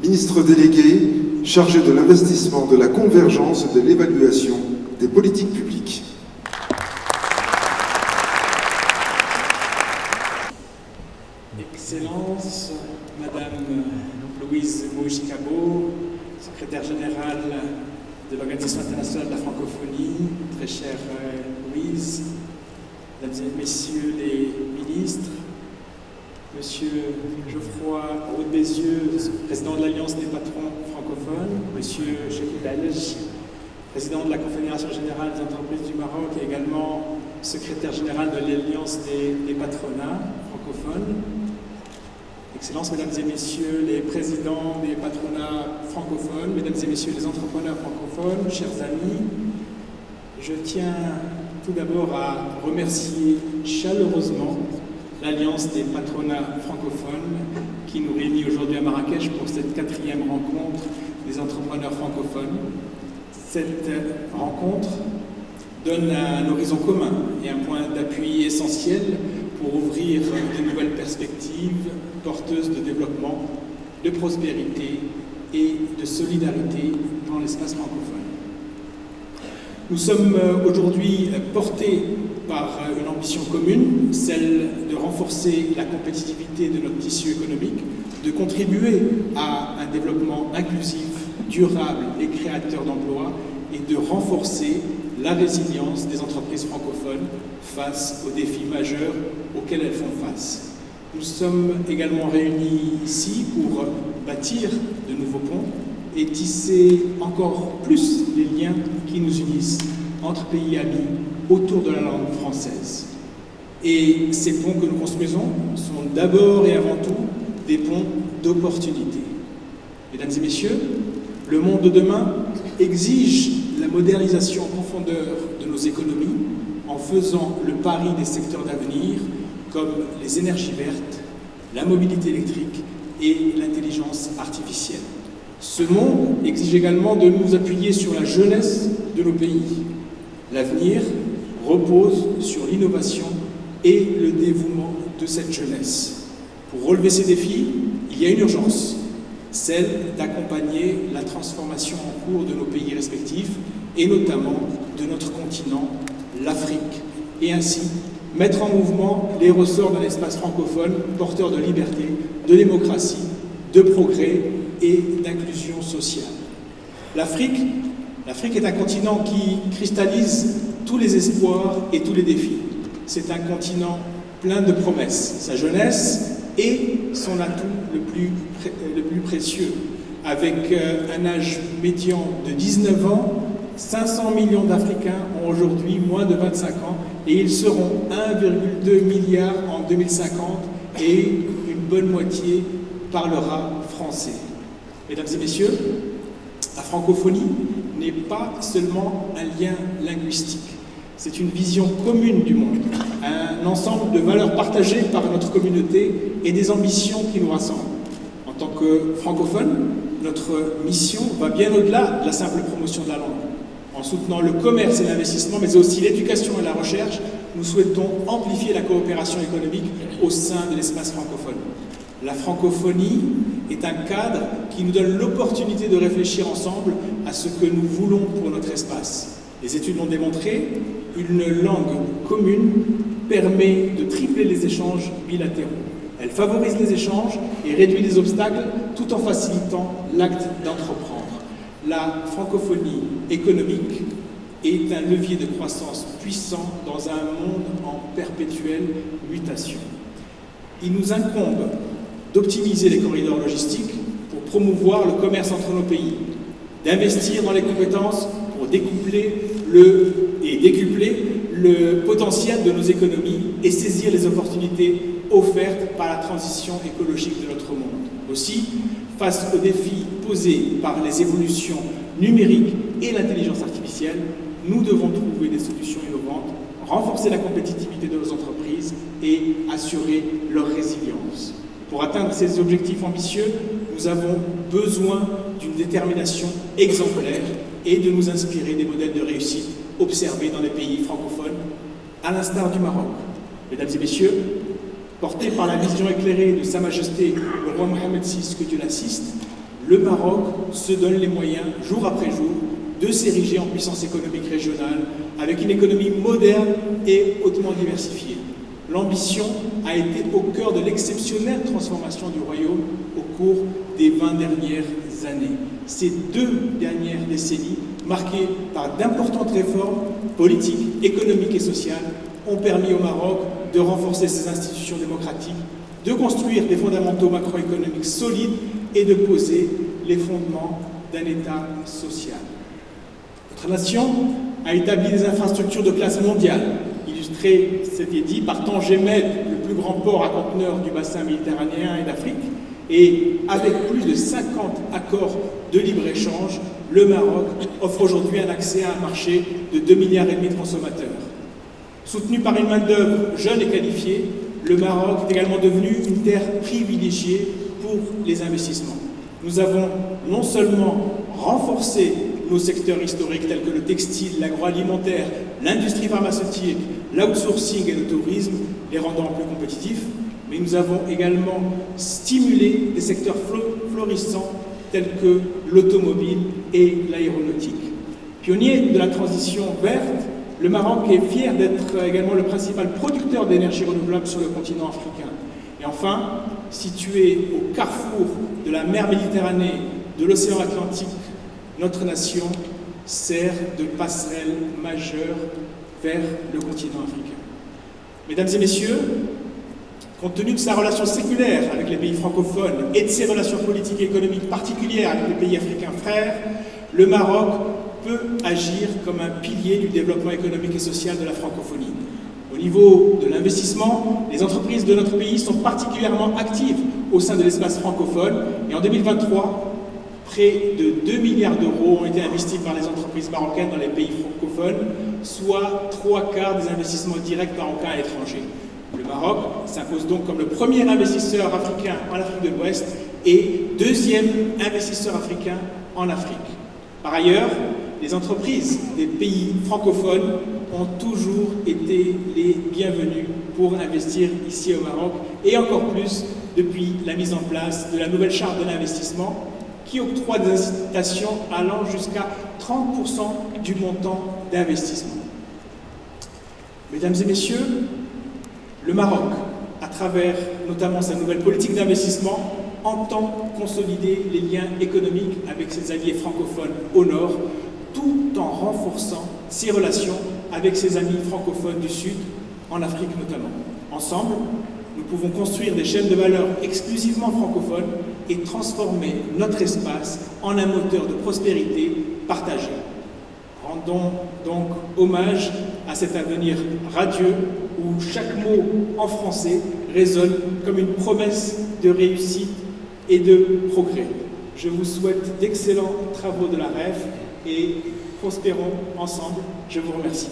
ministre délégué chargé de l'investissement, de la convergence et de l'évaluation des politiques publiques. Excellence, Madame Louise Mouchikabo, secrétaire générale de l'Organisation internationale de la francophonie, très chère Louise, Mesdames et Messieurs les ministres, Monsieur Geoffroy Roux-Bézieux, président de l'Alliance des patrons francophones, Monsieur Cheikh Belge, président de la Confédération générale des entreprises du Maroc et également secrétaire général de l'Alliance des patronats francophones, Excellences, Mesdames et Messieurs les présidents des patronats francophones, Mesdames et Messieurs les entrepreneurs francophones, chers amis, je tiens tout d'abord à remercier chaleureusement l'Alliance des patronats francophones qui nous réunit aujourd'hui à Marrakech pour cette 4e rencontre des entrepreneurs francophones. Cette rencontre donne un horizon commun et un point d'appui essentiel pour ouvrir de nouvelles perspectives porteuses de développement, de prospérité et de solidarité dans l'espace francophone. Nous sommes aujourd'hui portés par une ambition commune, celle de renforcer la compétitivité de notre tissu économique, de contribuer à un développement inclusif, durable et créateur d'emplois et de renforcer la résilience des entreprises francophones face aux défis majeurs auxquels elles font face. Nous sommes également réunis ici pour bâtir de nouveaux ponts et tisser encore plus les liens qui nous unissent entre pays amis autour de la langue française. Et ces ponts que nous construisons sont d'abord et avant tout des ponts d'opportunité. Mesdames et messieurs, le monde de demain exige la modernisation en profondeur de nos économies en faisant le pari des secteurs d'avenir comme les énergies vertes, la mobilité électrique et l'intelligence artificielle. Ce monde exige également de nous appuyer sur la jeunesse de nos pays. L'avenir repose sur l'innovation et le dévouement de cette jeunesse. Pour relever ces défis, il y a une urgence, celle d'accompagner la transformation en cours de nos pays respectifs et notamment de notre continent, l'Afrique, et ainsi mettre en mouvement les ressorts d'un espace francophone porteur de liberté, de démocratie, de progrès et d'inclusion sociale. L'Afrique est un continent qui cristallise tous les espoirs et tous les défis. C'est un continent plein de promesses. Sa jeunesse est son atout le plus précieux. Avec un âge médian de 19 ans, 500 millions d'Africains ont aujourd'hui moins de 25 ans et ils seront 1,2 milliard en 2050 et une bonne moitié parlera français. Mesdames et messieurs, la francophonie n'est pas seulement un lien linguistique, c'est une vision commune du monde, un ensemble de valeurs partagées par notre communauté et des ambitions qui nous rassemblent. En tant que francophones, notre mission va bien au-delà de la simple promotion de la langue. En soutenant le commerce et l'investissement, mais aussi l'éducation et la recherche, nous souhaitons amplifier la coopération économique au sein de l'espace francophone. La francophonie est un cadre qui nous donne l'opportunité de réfléchir ensemble à ce que nous voulons pour notre espace. Les études l'ont démontré, une langue commune permet de tripler les échanges bilatéraux. Elle favorise les échanges et réduit les obstacles tout en facilitant l'acte d'entreprendre. La francophonie économique est un levier de croissance puissant dans un monde en perpétuelle mutation. Il nous incombe d'optimiser les corridors logistiques pour promouvoir le commerce entre nos pays, d'investir dans les compétences pour décupler le potentiel de nos économies et saisir les opportunités offertes par la transition écologique de notre monde. Aussi, face aux défis posés par les évolutions numériques et l'intelligence artificielle, nous devons trouver des solutions innovantes, renforcer la compétitivité de nos entreprises et assurer leur résilience. Pour atteindre ces objectifs ambitieux, nous avons besoin d'une détermination exemplaire et de nous inspirer des modèles de réussite observés dans les pays francophones, à l'instar du Maroc. Mesdames et messieurs, porté par la vision éclairée de Sa Majesté le roi Mohammed VI, que Dieu l'assiste, le Maroc se donne les moyens, jour après jour, de s'ériger en puissance économique régionale, avec une économie moderne et hautement diversifiée. L'ambition a été au cœur de l'exceptionnelle transformation du royaume au cours des 20 dernières années. Ces 2 dernières décennies, marquées par d'importantes réformes politiques, économiques et sociales, ont permis au Maroc de renforcer ses institutions démocratiques, de construire des fondamentaux macroéconomiques solides et de poser les fondements d'un État social. Notre nation a établi des infrastructures de classe mondiale, illustrées, c'était dit, par Tanger Med, le plus grand port à conteneurs du bassin méditerranéen et d'Afrique, et avec plus de 50 accords de libre-échange, le Maroc offre aujourd'hui un accès à un marché de 2,5 milliards de consommateurs. Soutenu par une main-d'œuvre jeune et qualifiée, le Maroc est également devenu une terre privilégiée pour les investissements. Nous avons non seulement renforcé nos secteurs historiques tels que le textile, l'agroalimentaire, l'industrie pharmaceutique, l'outsourcing et le tourisme, les rendant plus compétitifs, mais nous avons également stimulé des secteurs florissants tels que l'automobile et l'aéronautique. Pionnier de la transition verte, le Maroc est fier d'être également le principal producteur d'énergie renouvelable sur le continent africain. Et enfin, situé au carrefour de la mer Méditerranée, de l'océan Atlantique, notre nation sert de passerelle majeure vers le continent africain. Mesdames et messieurs, compte tenu de sa relation séculaire avec les pays francophones et de ses relations politiques et économiques particulières avec les pays africains frères, le Maroc peut agir comme un pilier du développement économique et social de la francophonie. Au niveau de l'investissement, les entreprises de notre pays sont particulièrement actives au sein de l'espace francophone et en 2023, près de 2 milliards d'euros ont été investis par les entreprises marocaines dans les pays francophones, soit 3/4 des investissements directs marocains à l'étranger. Le Maroc s'impose donc comme le premier investisseur africain en Afrique de l'Ouest et 2e investisseur africain en Afrique. Par ailleurs, les entreprises des pays francophones ont toujours été les bienvenues pour investir ici au Maroc et encore plus depuis la mise en place de la nouvelle charte de l'investissement qui octroie des incitations allant jusqu'à 30% du montant d'investissement. Mesdames et messieurs, le Maroc, à travers notamment sa nouvelle politique d'investissement, entend consolider les liens économiques avec ses alliés francophones au nord, tout en renforçant ses relations avec ses amis francophones du Sud, en Afrique notamment. Ensemble, nous pouvons construire des chaînes de valeur exclusivement francophones et transformer notre espace en un moteur de prospérité partagé. Rendons donc hommage à cet avenir radieux où chaque mot en français résonne comme une promesse de réussite et de progrès. Je vous souhaite d'excellents travaux de la REF et prospérons ensemble. Je vous remercie.